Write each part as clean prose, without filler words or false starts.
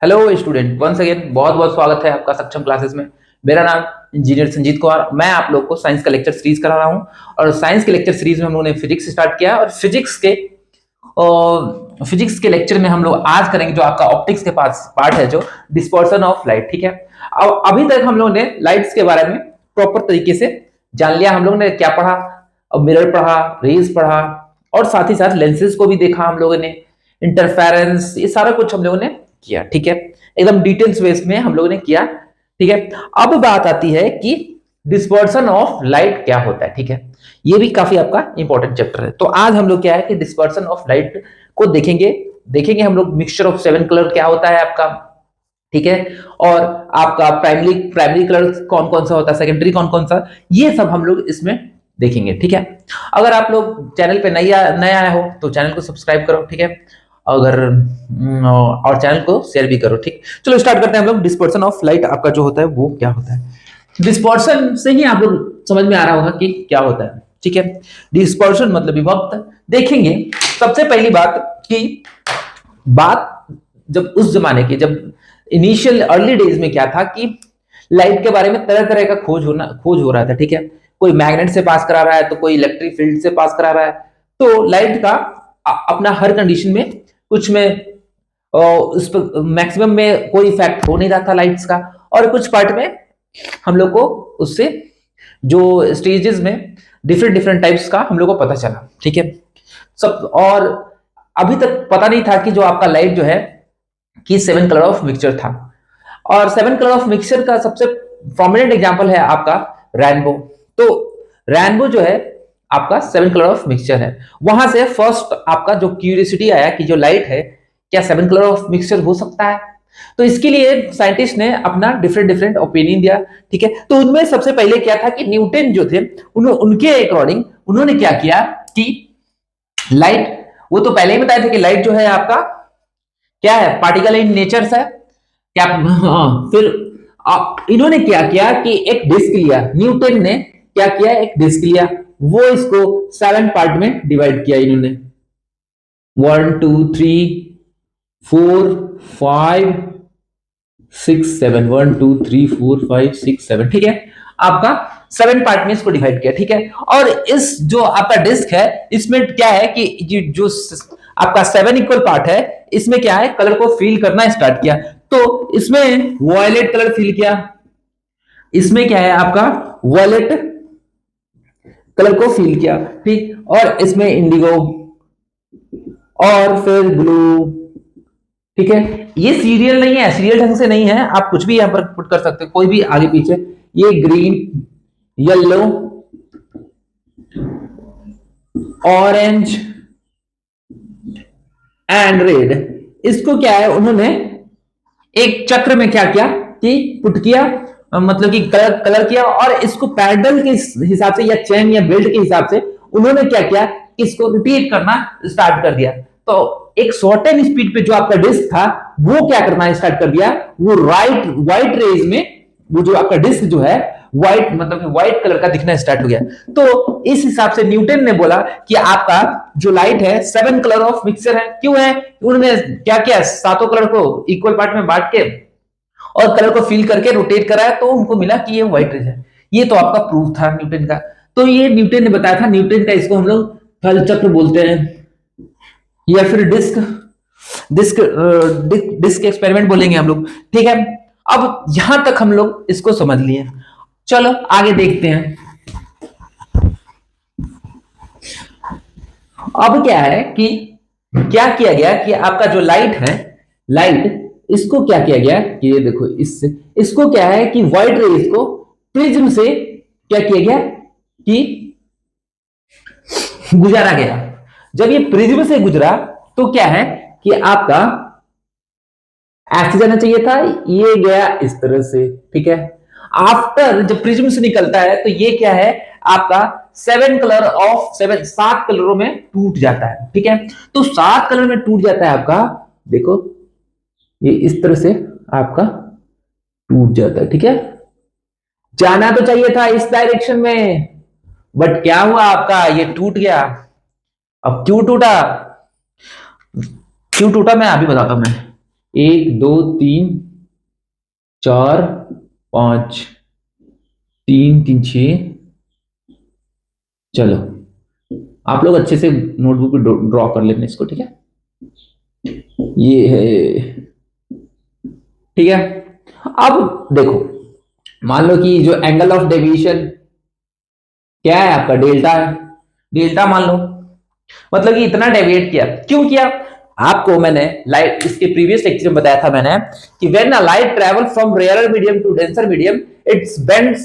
Hello student, once again बहुत बहुत स्वागत है आपका सक्षम क्लासेस में। मेरा नाम इंजीनियर संजीत कुमार। मैं आप लोग को साइंस का लेक्चर सीरीज करा रहा हूं और साइंस के लेक्चर सीरीज में हम लोगों ने फिजिक्स स्टार्ट किया और फिजिक्स के लेक्चर में हम लोग आज करेंगे जो आपका ऑप्टिक्स के पास पार्ट है, जो डिस्पर्सन ऑफ लाइट। ठीक है, अब अभी तक हम लोगों ने लाइट्स के बारे में प्रॉपर तरीके से जान लिया। हम लोगों ने क्या पढ़ा? अब मिरर पढ़ा, रेज पढ़ा और साथ ही साथ लेंसेज को भी देखा हम लोगों ने, इंटरफेरेंस, ये सारा कुछ हम लोगों ने किया। ठीक है, एकदम डिटेल्स बेस में हम लोगों ने किया। ठीक है, अब बात आती है कि डिस्पर्सन ऑफ लाइट क्या होता है। ठीक है, ये भी काफी आपका इंपॉर्टेंट चैप्टर है। तो आज हम लोग क्या है कि डिस्पर्सन ऑफ लाइट को देखेंगे हम लोग। मिक्सचर ऑफ सेवन कलर क्या होता है आपका, ठीक है, और आपका प्राइमरी कलर कौन कौन सा होता है, सेकेंडरी कौन कौन सा, ये सब हम लोग इसमें देखेंगे। ठीक है, अगर आप लोग चैनल पे नया आए हो तो चैनल को सब्सक्राइब करो। ठीक है, अगर और चैनल को शेयर भी करो। ठीक, चलो स्टार्ट करते हैं हम लोग। डिस्पर्सन ऑफ लाइट आपका जो होता है वो क्या होता है? डिस्पर्सन से ही आप लोग समझ में आ रहा होगा कि क्या होता है। ठीक है, डिस्पर्सन मतलब विभक्त। देखेंगे सबसे पहली बात जब उस जमाने की, जब इनिशियल अर्ली डेज में क्या था कि लाइट के बारे में तरह तरह का खोज हो रहा था। ठीक है, कोई मैग्नेट से पास करा रहा है तो कोई इलेक्ट्रिक फील्ड से पास करा रहा है। तो लाइट का अपना हर कंडीशन में, कुछ में उस पर मैक्सिमम में कोई इफेक्ट हो नहीं रहा था लाइट्स का, और कुछ पार्ट में हम लोग को उससे जो स्टेजेस में डिफरेंट डिफरेंट टाइप्स का हम लोग को पता चला। ठीक है, सब। और अभी तक पता नहीं था कि जो आपका लाइट जो है कि सेवन कलर ऑफ मिक्सचर था। और सेवन कलर ऑफ मिक्सचर का सबसे प्रोमिनेंट एग्जांपल है आपका रेनबो। तो रेनबो जो है आपका सेवन कलर ऑफ मिक्सचर है। वहां से फर्स्ट आपका जो क्यूरियोसिटी आया कि जो लाइट है क्या सेवन कलर ऑफ मिक्सचर हो सकता है। तो इसके लिए साइंटिस्ट ने अपना डिफरेंट डिफरेंट ओपिनियन दिया। ठीक है, तो उनमें सबसे पहले क्या था कि न्यूटन जो थे उनके अकॉर्डिंग उन्होंने क्या किया कि लाइट, वो तो पहले ही बताया था कि लाइट जो है आपका क्या है, पार्टिकल इन नेचर है क्या। हाँ, फिर इन्होंने क्या किया कि एक डिस्क लिया। न्यूटन ने क्या किया, एक डिस्क लिया, वो इसको 7 पार्ट में डिवाइड किया इन्होंने। 1 2 3 4 5 6 7, 1 2 3 4 5 6 7। ठीक है, आपका 7 पार्ट में इसको डिवाइड किया। ठीक है, और इस जो आपका डिस्क है इसमें क्या है कि जो आपका 7 इक्वल पार्ट है, इसमें क्या है, कलर को फील करना स्टार्ट किया। तो इसमें वॉयलेट कलर फील किया, इसमें क्या है आपका वॉयलेट कलर को फील किया। ठीक, और इसमें इंडिगो और फिर ब्लू। ठीक है, ये सीरियल नहीं है, सीरियल ढंग से नहीं है, आप कुछ भी यहां पर पुट कर सकते हो, कोई भी आगे पीछे। ये green, yellow, orange and red, इसको क्या है उन्होंने एक चक्र में क्या किया कि पुट किया, मतलब कि कलर किया, और इसको पैडल के हिसाब से या चेन या बेल्ट के हिसाब से उन्होंने क्या किया, इसको रोटेट करना स्टार्ट कर दिया। तो एक शॉर्टन स्पीड पे जो आपका डिस्क था वो क्या करना स्टार्ट कर दिया, वो व्हाइट रेज में, वो जो आपका डिस्क जो है व्हाइट, मतलब व्हाइट कलर का दिखना स्टार्ट हो गया। तो इस हिसाब से न्यूटन ने बोला कि आपका जो लाइट है 7 कलर ऑफ मिक्सचर है। क्यों है? उन्होंने क्या किया, सातों कलर को इक्वल पार्ट में बांट के और कलर को फिल करके रोटेट कराया, तो उनको मिला कि ये व्हाइट रेज है। ये तो आपका प्रूफ था न्यूटन का। तो ये न्यूटन ने बताया था। न्यूटन का इसको हम लोग थल चक्र बोलते हैं या फिर डिस्क एक्सपेरिमेंट बोलेंगे हम लोग। ठीक है, अब यहां तक हम लोग इसको समझ लिए। चलो आगे देखते हैं। अब क्या है कि क्या किया गया कि आपका जो लाइट है, लाइट इसको क्या किया गया कि ये देखो, इसको क्या है कि व्हाइट रेज को प्रिज्म से क्या किया गया कि गुजारा गया। जब ये प्रिज्म से गुजरा तो क्या है कि आपका ऐसे जाना चाहिए था, ये गया इस तरह से। ठीक है, आफ्टर जब प्रिज्म से निकलता है तो ये क्या है आपका 7 कलर ऑफ 7, 7 कलरों में टूट जाता है। ठीक है, तो 7 कलर में टूट जाता है आपका, देखो ये इस तरह से आपका टूट जाता है। ठीक है, जाना तो चाहिए था इस डायरेक्शन में, बट क्या हुआ आपका, ये टूट गया। अब क्यों टूटा मैं अभी बताता हूं। मैं एक दो तीन चार पांच, तीन तीन छः। चलो आप लोग अच्छे से नोटबुक पे ड्रॉ कर लेना इसको, ठीक है। ये है, ठीक है। अब देखो, मान लो कि जो एंगल ऑफ डेविएशन क्या है आपका, डेल्टा है। डेल्टा मान लो, मतलब कि इतना डेविएट किया, क्यों किया? आपको मैंने लाइट इसके प्रीवियस लेक्चर में बताया था मैंने कि when a light travel from rare medium to denser medium, it's bends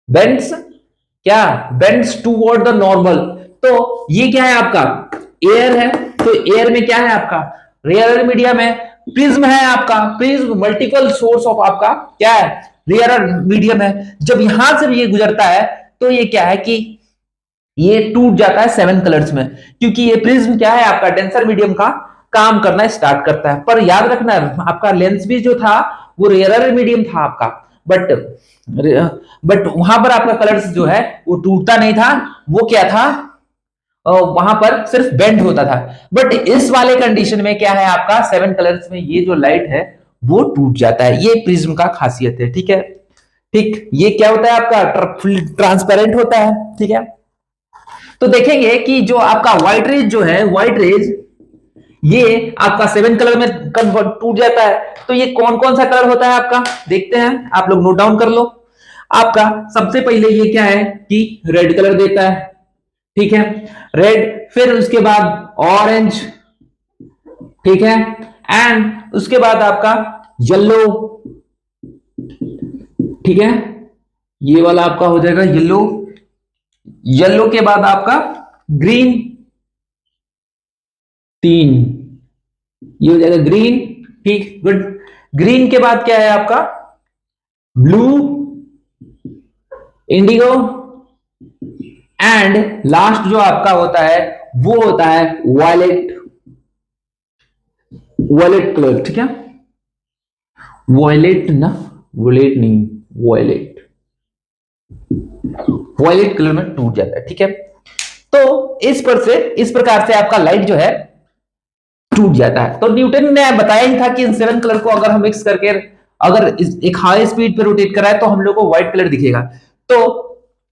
bends क्या, बेंड्स टूवर्ड द नॉर्मल। तो ये क्या है आपका, एयर है। तो एयर में क्या है आपका, रेयर मीडियम है। प्रिज्म है आपका, प्रिज्म मल्टीपल सोर्स ऑफ आपका क्या है, रेयर मीडियम है। जब यहां से ये गुजरता है तो ये क्या है कि ये टूट जाता है सेवन कलर्स में, क्योंकि ये प्रिज्म क्या है आपका, डेंसर मीडियम का काम करना स्टार्ट करता है। पर याद रखना आपका लेंस भी जो था वो रेयर मीडियम था आपका, बट वहां पर आपका कलर्स जो है वो टूटता नहीं था, वो क्या था, वहां पर सिर्फ बेंड होता था। बट इस वाले कंडीशन में क्या है आपका, सेवन कलर्स में ये जो लाइट है वो टूट जाता है। ये प्रिज्म का खासियत है, ठीक है। ठीक, ये क्या होता है आपका, ट्रांसपेरेंट होता है, ठीक है। तो देखेंगे कि जो आपका व्हाइट रेज जो है, व्हाइट रेज ये आपका सेवन कलर में कन्वर्ट टूट जाता है। तो ये कौन कौन सा कलर होता है आपका, देखते हैं, आप लोग नोट डाउन कर लो। आपका सबसे पहले ये क्या है कि रेड कलर देता है, ठीक है, रेड। फिर उसके बाद ऑरेंज, ठीक है, एंड उसके बाद आपका येलो, ठीक है, ये वाला आपका हो जाएगा येलो। येलो के बाद आपका ग्रीन, तीन, ये हो जाएगा ग्रीन, ठीक, गुड। ग्रीन के बाद क्या है आपका, ब्लू, इंडिगो, एंड लास्ट जो आपका होता है वो होता है वायलेट, वायलेट कलर, ठीक है। वायलेट ना, वायलेट नहीं, वायलेट, वायलेट कलर में टूट जाता है, ठीक है। तो इस प्रकार से आपका लाइट जो है टूट जाता है। तो न्यूटन ने बताया ही था कि इन सेवन कलर को अगर हम मिक्स करके अगर एक हाई स्पीड पे रोटेट कराए तो हम लोग को व्हाइट कलर दिखेगा। तो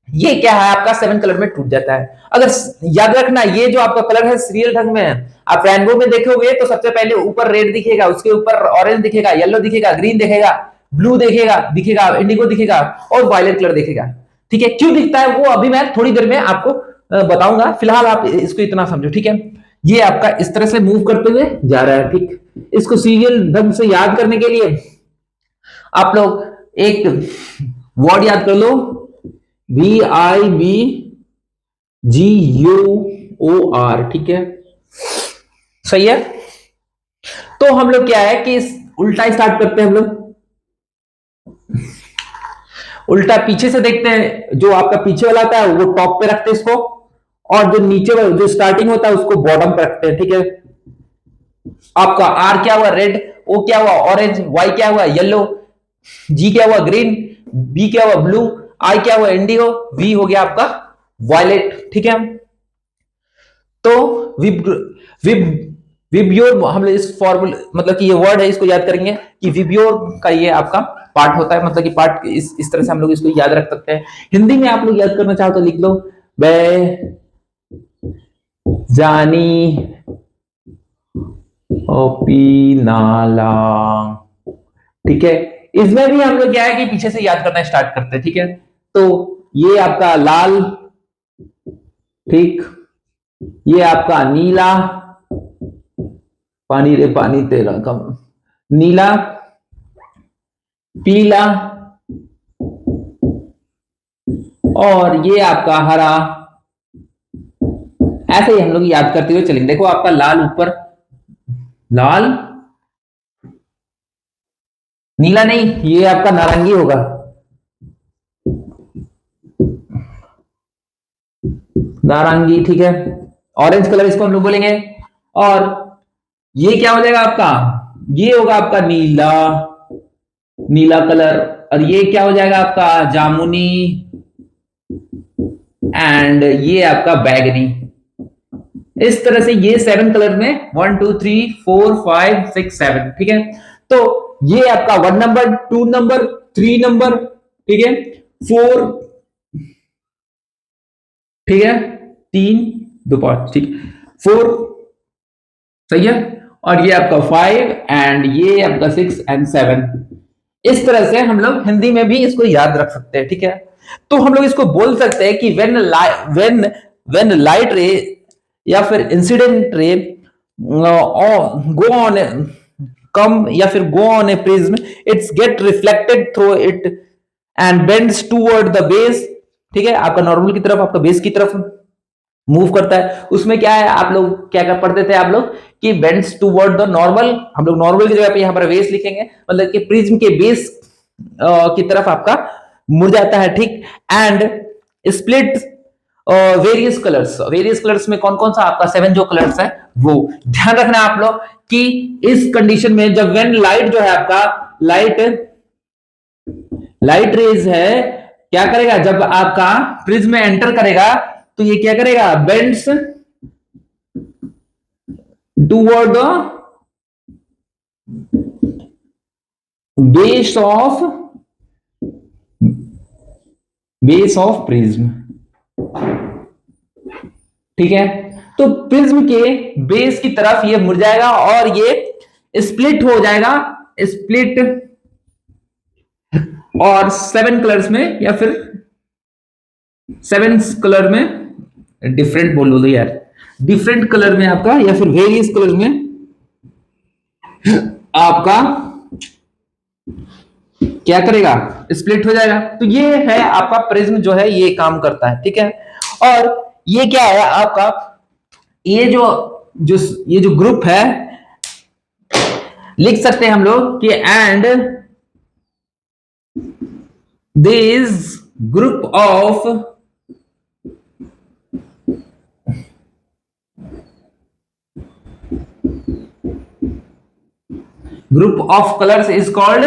ये क्या है आपका, सेवन कलर में टूट जाता है। अगर याद रखना, ये जो आपका कलर है सीरियल ढंग में है। आप रेनबो में देखोगे तो सबसे पहले ऊपर रेड दिखेगा, उसके ऊपर ऑरेंज दिखेगा, येलो दिखेगा, ग्रीन दिखेगा, ब्लू दिखेगा दिखेगा इंडिगो दिखेगा, और वायलेट कलर दिखेगा, ठीक है। क्यों दिखता है वो अभी मैं थोड़ी देर में आपको बताऊंगा, फिलहाल आप इसको इतना समझो, ठीक है। ये आपका इस तरह से मूव करते हुए जा रहा है, ठीक। इसको सीरियल ढंग से याद करने के लिए आप लोग एक वर्ड याद कर लो, VIBGUOR, ठीक है, सही है। तो हम लोग क्या है कि उल्टा स्टार्ट करते हैं, हम लोग उल्टा पीछे से देखते हैं। जो आपका पीछे वाला आता है वो टॉप पे रखते हैं इसको, और जो नीचे वाला जो स्टार्टिंग होता है उसको बॉटम पे रखते हैं, ठीक है। आपका आर क्या हुआ, रेड, ओ क्या हुआ, ऑरेंज, वाई क्या हुआ, येलो, जी क्या हुआ, ग्रीन, बी क्या हुआ, ब्लू, आई क्या हुआ, इंडिगो, वी हो गया आपका वायलेट, ठीक है। तो विब विब विब्योर, हम लोग इस फॉर्मूले मतलब कि ये वर्ड है इसको याद करेंगे कि विब्योर का ये आपका पार्ट होता है, मतलब कि पार्ट इस तरह से हम लोग इसको याद रख सकते हैं। हिंदी में आप लोग याद करना चाहो तो लिख लो, बे जानी ओपी नाला, ठीक है। इसमें भी हम लोग क्या है कि पीछे से याद करना स्टार्ट करते हैं, ठीक है। तो ये आपका लाल, ठीक, ये आपका नीला, पानी रे पानी तेरा कम, नीला, पीला, और ये आपका हरा। ऐसे ही हम लोग याद करते हुए चलेंगे। देखो आपका लाल ऊपर, लाल, नीला नहीं, ये आपका नारंगी होगा, नारंगी, ठीक है। ऑरेंज कलर इसको हम लोग बोलेंगे। और ये क्या हो जाएगा आपका, ये होगा आपका नीला, नीला कलर। और ये क्या हो जाएगा आपका जामुनी, एंड ये आपका बैगनी, इस तरह से ये 7 कलर में 1 2 3 4 5 6 7, ठीक है। तो ये आपका 1 नंबर, 2 नंबर, 3 नंबर, ठीक है, 4, ठीक है, 3 2 5, ठीक, 4, सही है। और ये आपका 5 एंड ये आपका 6 एंड 7। इस तरह से हम लोग हिंदी में भी इसको याद रख सकते हैं, ठीक है। तो हम लोग इसको बोल सकते हैं कि व्हेन लाइट रे या फिर इंसिडेंट रे गो ऑन कम या फिर go on a prism, it's get reflected through it and bends toward the base, ठीक है। आपका नॉर्मल की तरफ, आपका बेस की तरफ मूव करता है। उसमें क्या है, आप लोग क्या क्या पढ़ते थे आप लोग कि बेंड्स टूवर्ड द नॉर्मल, हम लोग नॉर्मल की जगह पे यहां पर बेस लिखेंगे, मतलब कि प्रिज्म के बेस की तरफ आपका मुड़ जाता है, ठीक। एंड स्प्लिट वेरियस कलर्स में कौन कौन सा आपका 7 जो कलर्स है वो ध्यान रखना आप लोग कि इस कंडीशन में जब व्हेन लाइट जो है आपका लाइट रेज है क्या करेगा, जब आपका प्रिज्म में एंटर करेगा तो ये क्या करेगा, bends toward the base of prism, ठीक है। तो प्रिज्म के बेस की तरफ ये मुड़ जाएगा और ये स्प्लिट हो जाएगा, स्प्लिट, और 7 कलर्स में या फिर 7 कलर में डिफरेंट बोल दो यार, डिफरेंट कलर में आपका या फिर वेरियस कलर में आपका क्या करेगा, स्प्लिट हो जाएगा। तो ये है आपका प्रिज्म जो है ये काम करता है, ठीक है। और ये क्या है आपका, ये जो ग्रुप है लिख सकते हैं हम लोग कि and this group of colours is called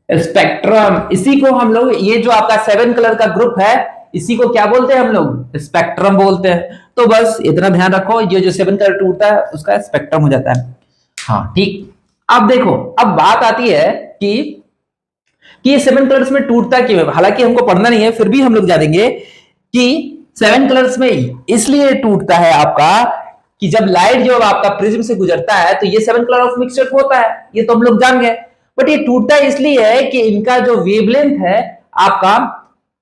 spectrum. इसी को हम लोग, ये जो आपका 7 कलर का ग्रुप है इसी को क्या बोलते हैं हम लोग, स्पेक्ट्रम बोलते हैं। तो बस इतना ध्यान रखो, ये जो 7 कलर टूटता है उसका स्पेक्ट्रम हो जाता है। हाँ ठीक। अब देखो, अब बात आती है कि ये 7 कलर्स में टूटता क्यों है। हालांकि हमको पढ़ना नहीं है, फिर भी हम लोग जानेंगे कि 7 कलर्स में इसलिए टूटता है आपका कि जब लाइट जो आपका प्रिज्म से गुजरता है तो ये 7 कलर ऑफ मिक्सचर होता है, ये तो हम लोग जान गए। बट ये टूटता इसलिए है कि इनका जो वेवलेंथ है आपका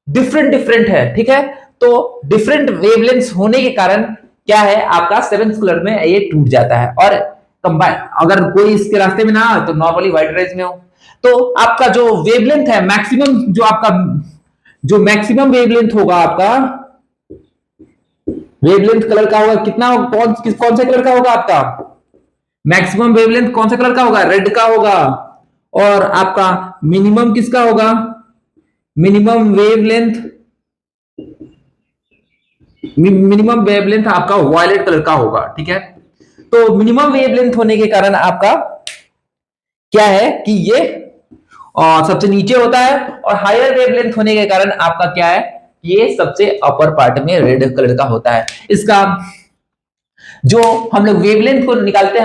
डिफरेंट है, ठीक है। तो डिफरेंट वेवलेंथ होने के कारण क्या है आपका 7 कलर में ये टूट जाता है। और कंबाइन अगर कोई इसके रास्ते में ना हो तो नॉर्मली व्हाइट रेज में हो, तो आपका जो वेवलेंथ है मैक्सिमम, जो मैक्सिमम वेवलेंथ होगा आपका, वेवलेंथ कलर का होगा कितना, कौन से कलर का होगा आपका मैक्सिमम वेवलेंथ, कौन सा कलर का होगा, रेड का होगा। और आपका मिनिमम किसका होगा, मिनिमम वेवलेंथ आपका वायलेट कलर का होगा, ठीक है। तो मिनिमम वेवलेंथ होने के कारण आपका क्या है कि ये सबसे नीचे होता है, और हायर वेवलेंथ होने के कारण आपका क्या है, ये सबसे अपर पार्ट में रेड कलर का होता है। इसका जो हम लोग वेवलेंथ को निकालते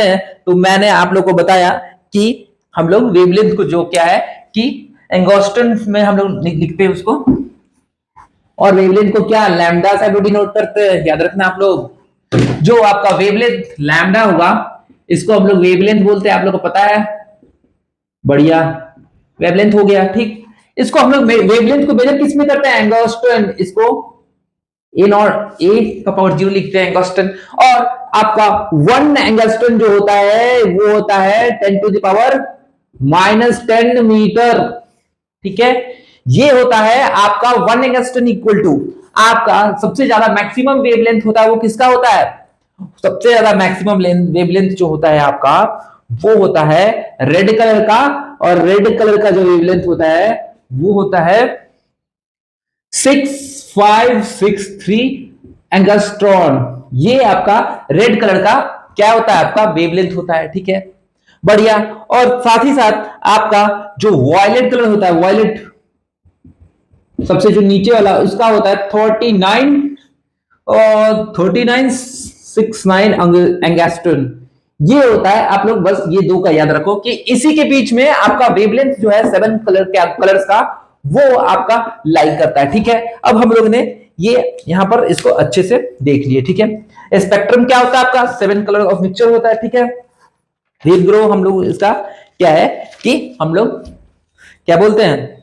हैं तो मैंने आप लोग को बताया कि हम लोग वेवलेंथ को जो क्या है कि एंगस्ट्रॉन में हम लोग लिखते हैं उसको, और वेवलेंथ को क्या लैम्डा से डिनोट करते हैं, याद रखना आप लोग। जो आपका वेवलेंथ लैम्डा होगा इसको हम लोग वेवलेंथ बोलते हैं, आप लोग को पता है, बढ़िया, वेवलेंथ हो गया, ठीक। इसको हम लोग वेवलेंथ को मेजर किस में करते हैं, एंगस्ट्रॉन, इसको ए नॉट ए का पावर 0 लिखते हैं एंगस्ट्रॉन। और आपका 1 एंगस्ट्रॉन जो होता है वो होता है 10 टू द पावर -10 मीटर, ठीक है। ये होता है आपका 1 एंगस्ट्रॉन इक्वल टू आपका सबसे ज्यादा मैक्सिमम वेवलेंथ होता है वो किसका होता है, सबसे ज्यादा मैक्सिमम वेवलेंथ जो होता है आपका वो होता है रेड कलर का। और रेड कलर का जो वेवलेंथ होता है वो होता है 6563 एंगस्ट्रॉन। ये आपका रेड कलर का क्या होता है, आपका वेवलेंथ होता है, ठीक है, बढ़िया। और साथ ही साथ आपका जो वायलेट कलर होता है, वायलेट सबसे जो नीचे वाला उसका होता है 39 और 3969 एंगस्ट्रॉन। ये होता है, आप लोग बस ये दो का याद रखो कि इसी के बीच में आपका वेवलेंथ जो है 7 कलर्स का वो आपका लाई करता है। ठीक है, अब हम लोग ने ये यहां पर इसको अच्छे से देख लिए। ठीक है, स्पेक्ट्रम क्या होता है आपका 7 कलर ऑफ मिक्सचर होता है। ठीक है, रेड ग्रो हम लोग इसका क्या है कि हम लोग क्या बोलते हैं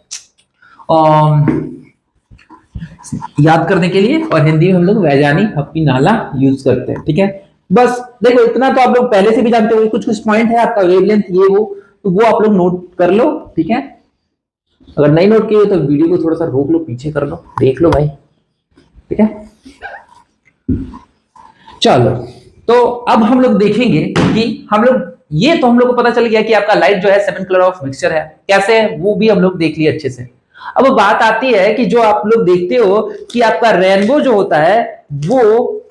याद करने के लिए, और हिंदी में हम लोग वैजानी हप्पी नाला यूज करते हैं। ठीक है, बस देखो इतना तो आप लोग पहले से भी जानते हो। कुछ कुछ पॉइंट है आपका वेवलेंथ ये वो, तो वो आप लोग नोट कर लो। ठीक है, अगर नहीं नोट किए तो वीडियो को थोड़ा सा रोक लो, पीछे कर लो, देख लो भाई। ठीक है, चलो तो अब हम लोग देखेंगे कि हम लोग ये तो हम लोग को पता चल गया कि आपका लाइट जो है 7 कलर ऑफ मिक्सचर है, कैसे है वो भी हम लोग देख लिए अच्छे से। अब बात आती है कि जो आप लोग देखते हो कि आपका रेनबो जो होता है वो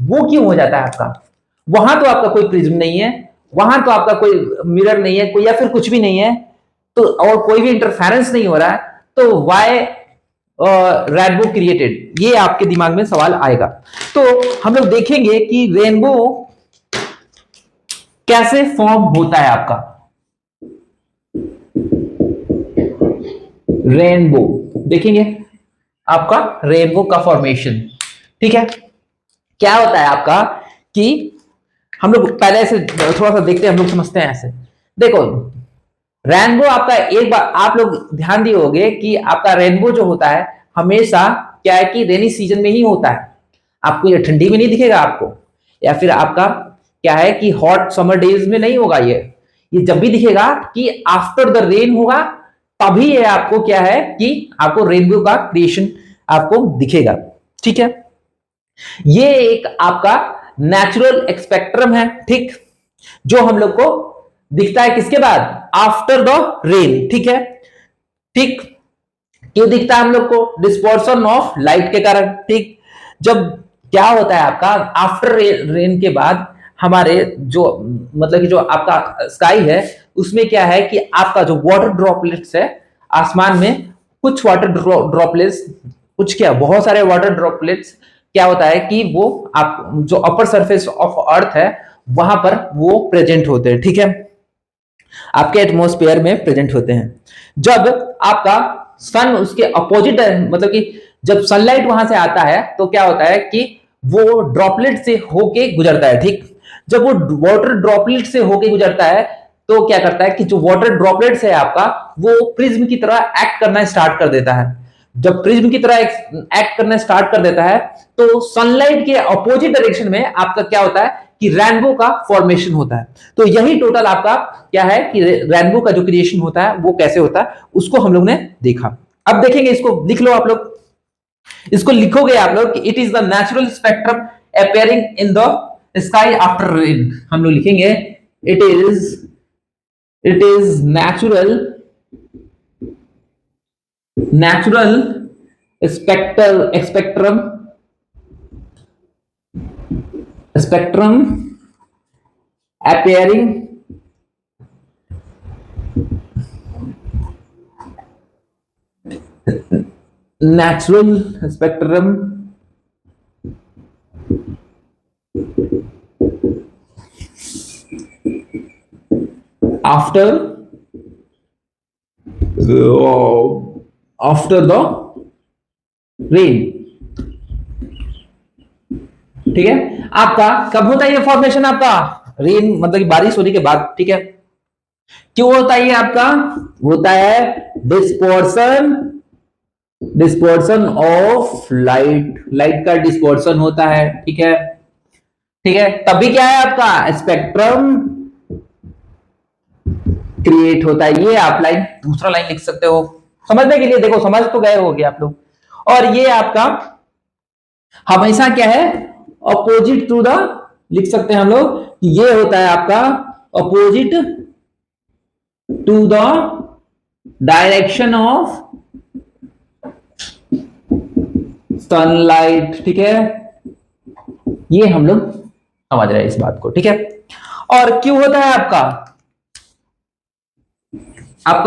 क्यों हो जाता है आपका। वहां तो आपका कोई प्रिज्म नहीं है, वहां तो आपका कोई मिरर नहीं है, कोई या फिर कुछ भी नहीं है, तो और कोई भी इंटरफेरेंस नहीं हो रहा है, तो वाई रेनबो क्रिएटेड, ये आपके दिमाग में सवाल आएगा। तो हम लोग देखेंगे कि रेनबो कैसे फॉर्म होता है आपका। रेनबो देखेंगे आपका रेनबो का फॉर्मेशन। ठीक है, क्या होता है आपका कि हम लोग पहले से थोड़ा सा देखते हैं, हम लोग समझते हैं ऐसे। देखो रेनबो आपका, एक बार आप लोग ध्यान दिए होंगे कि आपका रेनबो जो होता है हमेशा क्या है कि रेनी सीजन में ही होता है। आपको ये ठंडी में नहीं दिखेगा आपको, या फिर आपका क्या है कि हॉट समर डेज में नहीं होगा। ये जब भी दिखेगा कि आफ्टर द रेन होगा, तभी ये आपको क्या है कि आपको रेनबो का क्रिएशन आपको दिखेगा। ठीक है, ये एक आपका नेचुरल स्पेक्ट्रम है। ठीक, जो हम लोग को दिखता है किसके बाद, आफ्टर द रेन। ठीक है, ठीक, क्यों दिखता है हम लोग को, डिस्पर्सन ऑफ लाइट के कारण। ठीक, जब क्या होता है आपका आफ्टर रेन के बाद हमारे जो मतलब कि जो आपका स्काई है उसमें क्या है कि आपका जो वाटर ड्रॉपलेट्स है आसमान में, कुछ वाटर ड्रॉपलेट्स, कुछ क्या बहुत सारे वाटर ड्रॉपलेट्स क्या होता है कि वो आप जो अपर सरफेस ऑफ अर्थ है वहां पर वो प्रेजेंट होते हैं। ठीक है, आपके एटमॉस्फेयर में प्रेजेंट होते हैं। जब आपका सन उसके अपोजिट मतलब कि जब सनलाइट वहां से आता है तो क्या होता है कि वो ड्रॉपलेट से होके गुजरता है। ठीक, जब वो वाटर ड्रॉपलेट से होके गुजरता है तो क्या करता है कि जो वाटर ड्रॉपलेट्स है आपका वो प्रिज्म की तरह एक्ट करना स्टार्ट कर देता है। जब प्रिज्म की तरह एक्ट करना स्टार्ट कर देता है तो सनलाइट के अपोजिट डायरेक्शन में आपका क्या होता है कि रेनबो का फॉर्मेशन होता है। तो यही टोटल आपका क्या है कि रेनबो का जो क्रिएशन होता है वो कैसे होता है उसको हम लोग ने देखा। अब देखेंगे, इसको लिख लो आप लोग, इसको लिखोगे आप लोग कि it is the natural spectrum appearing in the sky after rain. हम लोग लिखेंगे it is natural spectrum appearing natural spectrum after the rain। ठीक है, आपका कब होता है ये फॉर्मेशन, आपका रेन मतलब कि बारिश होने के बाद। ठीक है, क्यों होता है ये आपका, होता है डिस्पर्सन ऑफ लाइट का डिस्पर्सन होता है। ठीक है, ठीक है, तभी क्या है आपका स्पेक्ट्रम क्रिएट होता है। ये आप लाइन दूसरा लाइन लिख सकते हो समझने के लिए, देखो समझ तो गए होगे आप लोग। और ये आपका हमेशा क्या है अपोजिट टू द, लिख सकते हैं हम लोग ये होता है आपका opposite to the direction of sunlight. ठीक है, ये हम लोग समझ रहे हैं इस बात को। ठीक है, और क्यों होता है आपका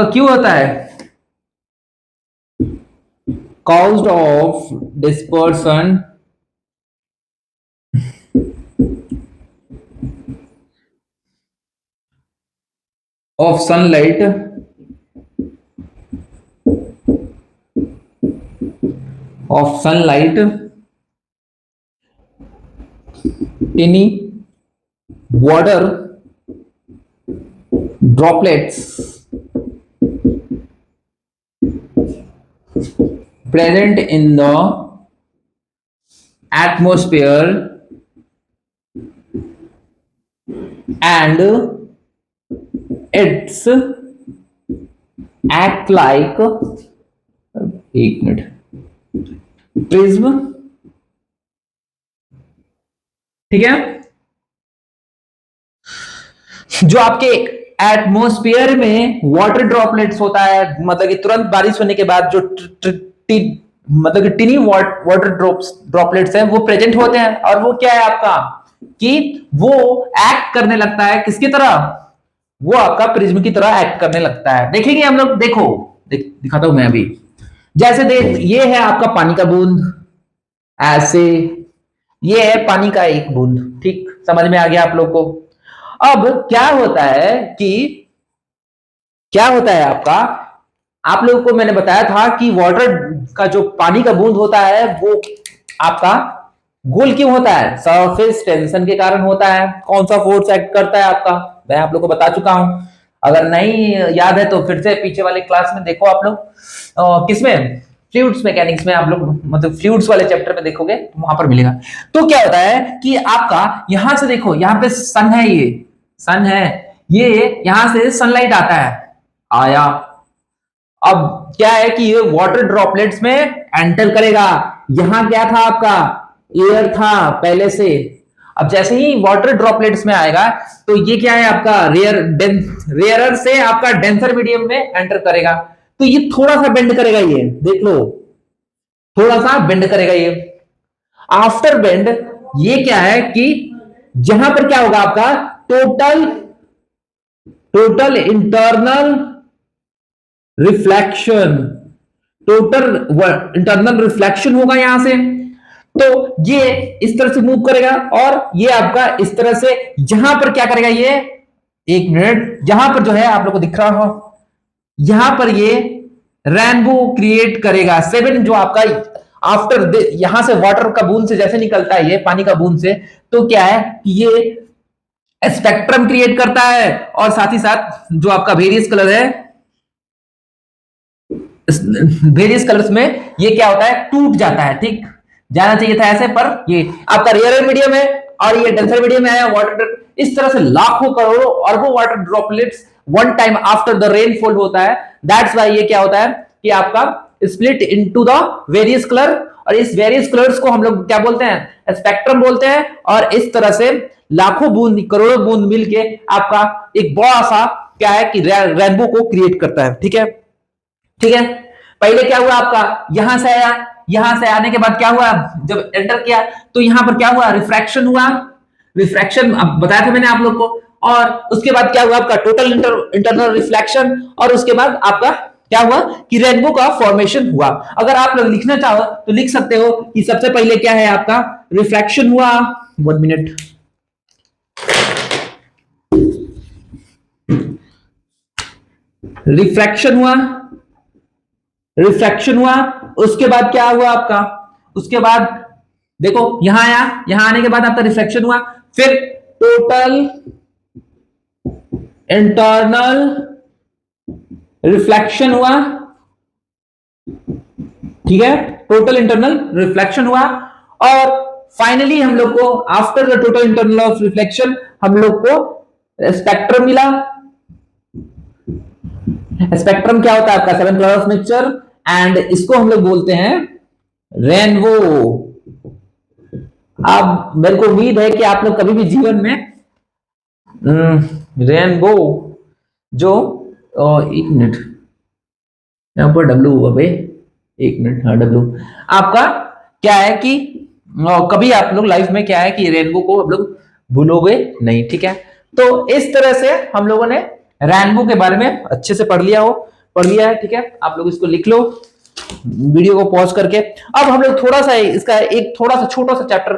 क्यों होता है caused of dispersion of sunlight tiny water droplets present in the atmosphere and its act like एक मिनट प्रिज्म, ठीक है, जो आपके एटमॉस्फेयर में वाटर ड्रॉपलेट्स होता है, मतलब कि तुरंत बारिश होने के बाद जो मतलब कि टिनी वाटर ड्रॉपलेट्स हैं वो प्रेजेंट होते हैं, और वो क्या है आपका कि वो एक्ट करने लगता है किसकी तरह, वो आपका प्रिज्म की तरह एक्ट करने लगता है। देखेंगे हम लोग, देखो दिखाता हूं मैं अभी, जैसे देख ये है आपका पानी का बूंद, ऐसे ये है पानी का एक बूंद, ठीक, समझ में आ गया आप लोग को। अब क्या होता है कि क्या होता है आपका, आप लोगों को मैंने बताया था कि वाटर का जो पानी का बूंद होता है वो आपका गोल क्यों होता है, सरफेस टेंशन के कारण होता है। कौन सा फोर्स एक्ट करता है आपका, मैं आप लोग को बता चुका हूं, अगर नहीं याद है तो फिर से पीछे वाले क्लास में देखो आप लोग, किसमें, फ्लूइड्स मैकेनिक्स में आप लोग, मतलब फ्लूइड्स वाले चैप्टर में देखोगे तो वहां पर मिलेगा। तो क्या होता है कि आपका यहां से देखो, यहां पे सन है, ये सन है, ये यहां से सनलाइट आता है, आया, अब क्या है कि ये वाटर ड्रॉपलेट्स में एंटर करेगा। यहां क्या था आपका, एयर था पहले से, अब जैसे ही वाटर ड्रॉपलेट्स में आएगा तो ये क्या है आपका रेयरर से आपका डेंसर मीडियम में एंटर करेगा, तो ये थोड़ा सा बेंड करेगा, ये देख लो थोड़ा सा बेंड करेगा ये। आफ्टर बेंड ये क्या है कि जहां पर क्या होगा आपका total internal reflection, total internal reflection होगा यहां से, तो ये इस तरह से मूव करेगा, और ये आपका इस तरह से यहां पर क्या करेगा, ये एक मिनट, यहां पर जो है आप लोग को दिख रहा हो, यहां पर ये रेनबो क्रिएट करेगा, सेवन जो आपका आफ्टर यहां से वाटर का बूंद से जैसे निकलता है ये पानी का बूंद से, तो क्या है कि ये स्पेक्ट्रम क्रिएट करता है, और साथ ही साथ जो आपका वेरियस कलर है, वेरियस कलर्स में ये क्या होता है, टूट जाता है, ठीक, जाना चाहिए था ऐसे, पर ये आपका रेयर मीडियम है और ये डेंसर मीडियम है, वाटर इस तरह से लाखों करोड़ों अरबों water droplets one time after the rainfall होता है। दैट्स वाई ये क्या होता है कि आपका split into the various colour, और इस वेरियस कलर्स को हम लोग क्या बोलते हैं, स्पेक्ट्रम बोलते हैं, और इस तरह से लाखों बूंद करोड़ों बूंद मिलके आपका एक बड़ा सा क्या है कि रेनबो को क्रिएट करता है, ठीक है, ठीक है। पहले क्या हुआ आपका, यहां से आया, यहां से आने के बाद क्या हुआ, जब एंटर किया तो यहां पर क्या हुआ, रिफ्रैक्शन हुआ, रिफ्रैक्शन अब बताया था मैंने आप लोग को, और उसके बाद क्या हुआ आपका टोटल इंटरनल रिफ्लेक्शन, और उसके बाद आपका क्या हुआ कि रेनबो का फॉर्मेशन हुआ। अगर आप लोग लिखना चाहो तो लिख सकते हो कि सबसे पहले क्या है आपका, रिफ्रैक्शन हुआ, 1 मिनट, रिफ्रैक्शन हुआ, रिफ्रैक्शन हुआ, उसके बाद क्या हुआ आपका, उसके बाद देखो यहां आया, यहां आने के बाद आपका रिफ्लेक्शन हुआ, फिर टोटल इंटरनल रिफ्लेक्शन हुआ, ठीक है, टोटल इंटरनल रिफ्लेक्शन हुआ, और फाइनली हम लोग को after the total internal reflection हम लोग को स्पेक्ट्रम मिला। स्पेक्ट्रम क्या होता है आपका, 7 कलर्स मिक्सचर, एंड इसको हम लोग बोलते हैं रेनबो। अब मेरे को उम्मीद है कि आप लोग कभी भी जीवन में रेनबो जो एक मिनट यहां पर डब्ल्यू हुआ भाई, एक मिनट, हाँ डब्ल्यू, आपका क्या है कि कभी आप लोग लाइफ में क्या है कि रेनबो को आप लोग भूलोगे नहीं, ठीक है। तो इस तरह से हम लोगों ने रेनबो के बारे में अच्छे से पढ़ लिया है, ठीक है, आप लोग इसको लिख लो, वीडियो को पॉज करके। अब हम लोग थोड़ा सा इसका एक थोड़ा सा छोटा सा चैप्टर,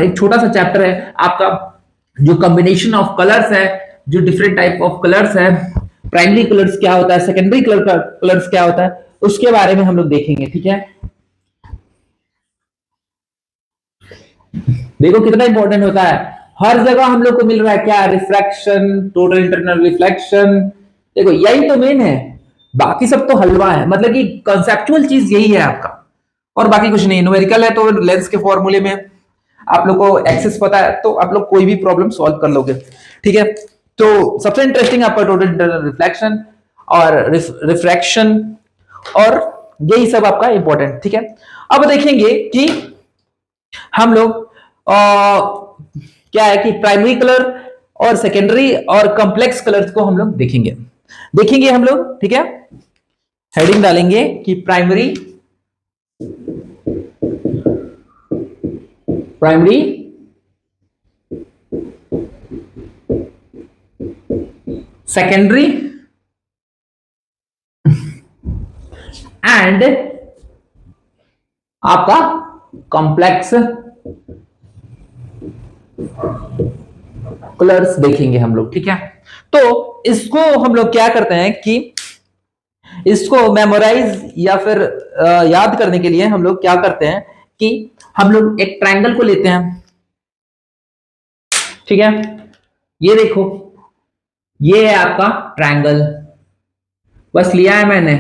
एक छोटा सा चैप्टर है आपका, जो कॉम्बिनेशन ऑफ कलर्स है, जो डिफरेंट टाइप ऑफ कलर्स है, प्राइमरी कलर्स क्या होता है, सेकेंडरी कलर्स क्या होता है, उसके बारे में हम लोग देखेंगे। ठीक है, देखो कितना इंपॉर्टेंट होता है, हर जगह हम लोग को मिल रहा है क्या, रिफ्रैक्शन, टोटल इंटरनल रिफ्लेक्शन। देखो यही तो मेन है, बाकी सब तो हलवा है, मतलब कि कंसेप्चुअल चीज यही है आपका, और बाकी कुछ नहीं। न्यूमेरिकल है तो लेंस के फॉर्मूले में आप लोग को एक्सेस पता है तो आप लोग कोई भी प्रॉब्लम सॉल्व कर लोगे। ठीक है, तो सबसे इंटरेस्टिंग आपका टोटल इंटरनल रिफ्लेक्शन और रिफ्रैक्शन, और यही सब आपका इंपॉर्टेंट। ठीक है, अब देखेंगे कि हम लोग क्या है कि प्राइमरी कलर और सेकेंडरी और कॉम्प्लेक्स कलर्स को हम लोग देखेंगे हम लोग। ठीक है, हेडिंग डालेंगे कि प्राइमरी सेकेंडरी एंड आपका कॉम्प्लेक्स कलर्स देखेंगे हम लोग। ठीक है, तो इसको हम लोग क्या करते हैं कि इसको मेमोराइज या फिर याद करने के लिए हम लोग क्या करते हैं कि हम लोग एक ट्रायंगल को लेते हैं। ठीक है, ये देखो, ये है आपका ट्रायंगल, बस लिया है मैंने,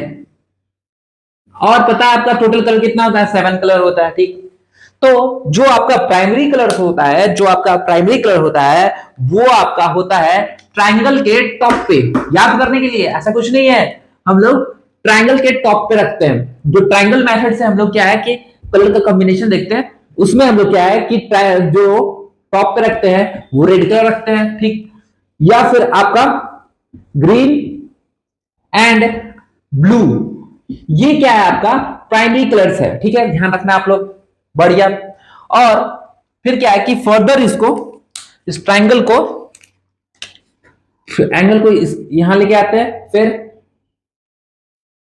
और पता है आपका टोटल कलर कितना होता है, 7 कलर होता है। ठीक, तो जो आपका प्राइमरी कलर होता है वो आपका होता है ट्रायंगल के टॉप पे। याद करने के लिए ऐसा कुछ नहीं है, हम लोग ट्रायंगल के टॉप पे रखते हैं। जो ट्रायंगल मेथड से हम लोग क्या है कि कलर का कॉम्बिनेशन देखते हैं, उसमें हम लोग क्या है कि जो टॉप पे रखते हैं वो रेड कलर रखते हैं। ठीक, या फिर आपका ग्रीन एंड ब्लू, ये क्या है आपका प्राइमरी कलर्स है। ठीक है, ध्यान रखना आप लोग, बढ़िया। और फिर क्या है कि फर्दर इसको, इस ट्रायंगल को, एंगल को यहां लेके आते हैं, फिर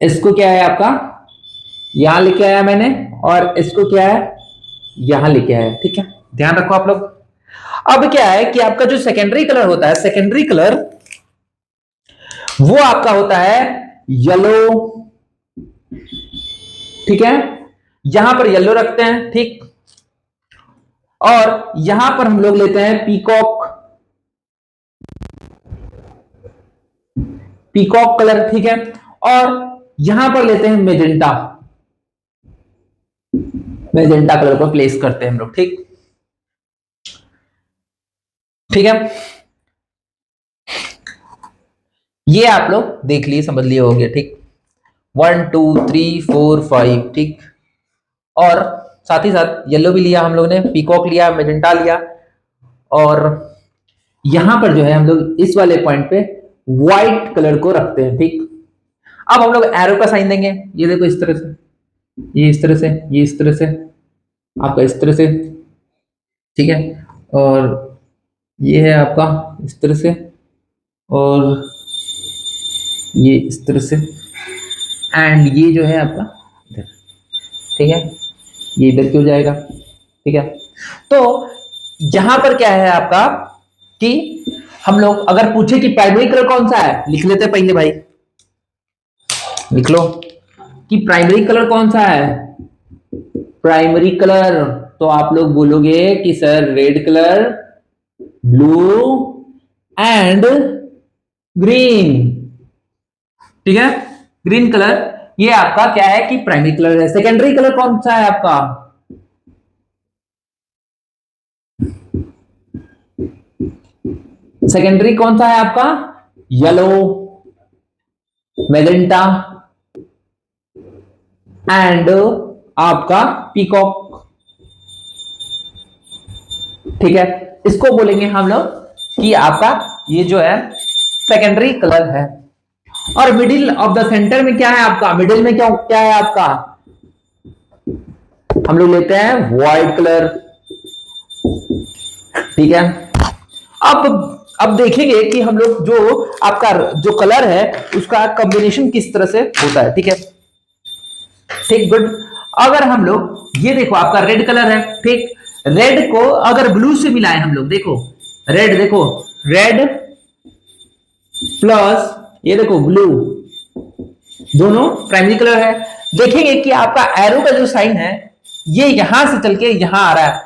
इसको क्या है आपका यहां लेके आया मैंने, और इसको क्या है यहां लेके आया। ठीक है, ध्यान रखो आप लोग। अब क्या है कि आपका जो सेकेंडरी कलर होता है, सेकेंडरी कलर वो आपका होता है येलो। ठीक है, यहां पर येलो रखते हैं। ठीक, और यहां पर हम लोग लेते हैं पीकॉक कलर। ठीक है, और यहां पर लेते हैं मेजेंटा कलर को प्लेस करते हैं हम लोग। ठीक, ठीक है, ये आप लोग देख लिए, समझ लिए होंगे। ठीक, 1 2 3 4 5। ठीक, और साथ ही साथ येलो भी लिया हम लोग ने, पीकॉक लिया, मेजेंटा लिया, और यहां पर जो है हम लोग इस वाले पॉइंट पे व्हाइट कलर को रखते हैं। ठीक, अब हम लोग एरो का साइन देंगे, ये देखो इस तरह से, ये इस तरह से, ये इस तरह से, आपका इस तरह से। ठीक है, और ये है आपका इस तरह से, और ये इस तरह से, एंड ये जो है आपका इधर। ठीक है, ये इधर क्यों जाएगा। ठीक है, तो यहां पर क्या है आपका कि हम लोग अगर पूछे कि प्राइमरी कलर कौन सा है, लिख लेते पहले भाई, लिख लो कि प्राइमरी कलर कौन सा है। प्राइमरी कलर तो आप लोग बोलोगे कि sir red colour, blue and green. ठीक है, ग्रीन कलर ये आपका क्या है कि प्राइमरी कलर है। सेकेंडरी कलर कौन सा है आपका, सेकेंडरी कौन सा है आपका, येलो, मेजेंटा एंड आपका पीकॉक। ठीक है, इसको बोलेंगे हम लोग कि आपका ये जो है सेकेंडरी कलर है। और मिडिल ऑफ द सेंटर में क्या है आपका, मिडिल में क्या है आपका, हम लोग लेते हैं व्हाइट कलर। ठीक है, अब देखेंगे कि हम लोग जो आपका जो कलर है उसका कॉम्बिनेशन किस तरह से होता है। ठीक है, ठीक, गुड। अगर हम लोग ये देखो आपका रेड कलर है, ठीक, रेड को अगर ब्लू से मिलाएं हम लोग, देखो रेड, देखो रेड प्लस ये देखो ब्लू, दोनों प्राइमरी कलर है। देखेंगे कि आपका एरो का जो साइन है ये यहां से चल के यहां आ रहा है,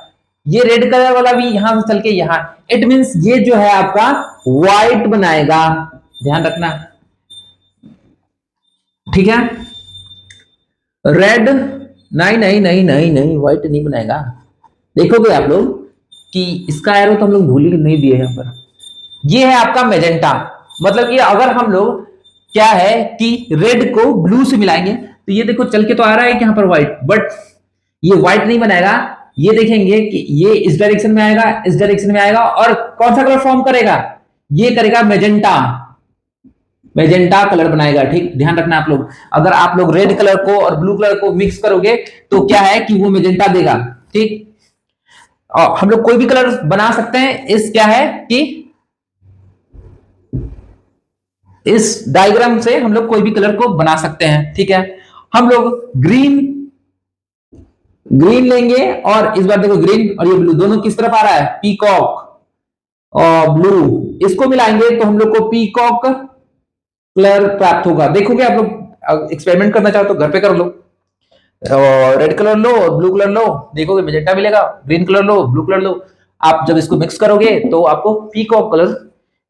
ये रेड कलर वाला भी यहां से चल के यहां, इट मींस ये जो है आपका व्हाइट बनाएगा, ध्यान रखना, ठीक है। रेड नहीं नहीं नहीं नहीं नहीं, व्हाइट नहीं बनाएगा। देखोगे आप लोग कि इसका एरो तो हम लोग भूल ही नहीं दिए यहां पर, ये है आपका मेजेंटा। मतलब कि अगर हम लोग क्या है कि रेड को ब्लू से मिलाएंगे तो ये देखो चल के तो आ रहा है कि यहां पर व्हाइट, बट ये व्हाइट नहीं बनाएगा। ये देखेंगे कि ये इस डायरेक्शन में आएगा, इस डायरेक्शन में आएगा, और कौन सा कलर फॉर्म करेगा, ये करेगा मेजेंटा, मेजेंटा कलर बनाएगा, ठीक, ध्यान रखना आप लोग। अगर आप लोग रेड कलर को और ब्लू कलर को मिक्स करोगे तो क्या है कि वो मेजेंटा देगा, ठीक। और हम लोग कोई भी कलर बना सकते हैं, इस क्या है कि इस डायग्राम से हम लोग कोई भी कलर को बना सकते हैं, ठीक है। हम लोग ग्रीन ग्रीन लेंगे, और इस बार देखो ग्रीन और ये ब्लू दोनों किस तरफ आ रहा है, पीकॉक और ब्लू, इसको मिलाएंगे तो हम लोग को पीकॉक कलर प्राप्त होगा। देखोगे आप लोग एक्सपेरिमेंट करना चाहो तो घर पे कर लो, रेड कलर लो और ब्लू कलर लो, देखोगे मेजेंटा मिलेगा, ग्रीन कलर लो, ब्लू कलर लो, आप जब इसको मिक्स करोगे तो आपको पीकॉक कलर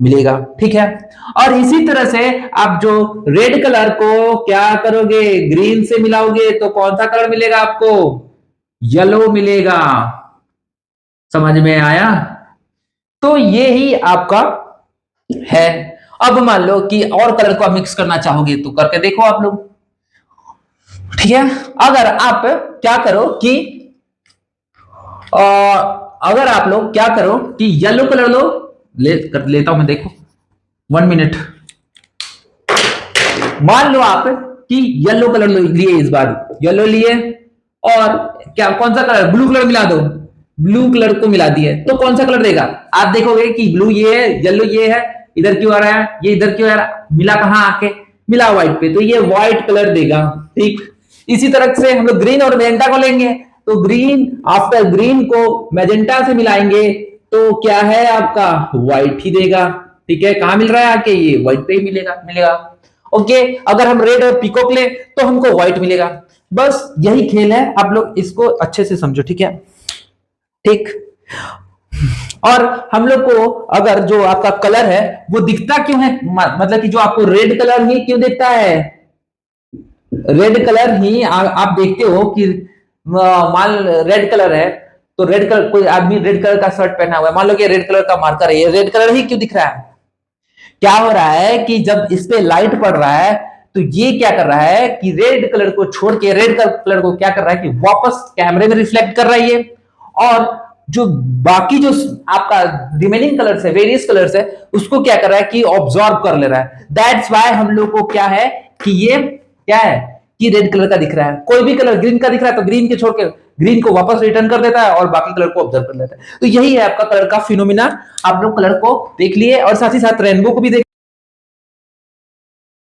मिलेगा, ठीक है। और इसी तरह से आप जो रेड कलर को क्या करोगे, ग्रीन से मिलाओगे तो कौन सा कलर मिलेगा आपको, येलो मिलेगा, समझ में आया। तो ये ही आपका है। अब मान लो कि और कलर को आप मिक्स करना चाहोगे तो करके देखो आप लोग, ठीक है। अगर आप क्या करो कि अगर आप लोग क्या करो कि येलो कलर लो, लेता हूं मैं, देखो 1 मिनट। मान लो आप कि येलो कलर लिए, इस बार येलो लिए, और क्या कौन सा कलर, ब्लू कलर मिला दो, ब्लू कलर को मिला दिए तो कौन सा कलर देगा, आप देखोगे कि ब्लू ये है, येलो ये है, इधर क्यों आ रहा है, ये इधर क्यों आ रहा है, मिला कहां आके, मिला व्हाइट पे, तो ये व्हाइट कलर देगा, ठीक। इसी तरह से हम लोग ग्रीन और मेजेंटा को लेंगे, तो ग्रीन आफ्टर ग्रीन को मेजेंटा से मिलाएंगे तो क्या है आपका व्हाइट ही देगा, ठीक है। कहां मिल रहा है आके, ये व्हाइट पे ही मिलेगा। ओके, अगर हम रेड और पीकॉक ले तो हमको व्हाइट मिलेगा। बस यही खेल है, आप लोग इसको अच्छे से समझो, ठीक है, ठीक। और हम लोग को अगर जो आपका कलर है वो दिखता क्यों है, मतलब कि जो आपको रेड कलर ही क्यों दिखता है, रेड कलर ही आप देखते हो कि मान रेड कलर है तो रेड कलर, कोई आदमी रेड कलर का शर्ट पहना हुआ है, मान लो कि रेड कलर का मार्कर है, ये रेड कलर ही क्यों दिख रहा है, क्या हो रहा है कि जब इस पे लाइट पड़ रहा है तो ये क्या कर रहा है कि रेड कलर को छोड़ के रेड कलर को क्या कर रहा है कि वापस कैमरे में रिफ्लेक्ट कर रहा है ये, और जो बाकी जो आपका रिमेनिंग कलर्स है, वेरियस कलर्स है, उसको क्या कर रहा है कि ऑब्जॉर्व कर ले रहा है। दैट्स व्हाई हम लोग को क्या है कि ये क्या है कि रेड कलर का दिख रहा है। कोई भी कलर ग्रीन का दिख रहा है तो ग्रीन के छोड़ के ग्रीन को वापस रिटर्न कर देता है और बाकी कलर को ऑब्जर्व कर लेता है। तो यही है आपका कलर का फिनोमिना। आप लोग कलर को देख लिए और साथ ही साथ रेनबो को भी देख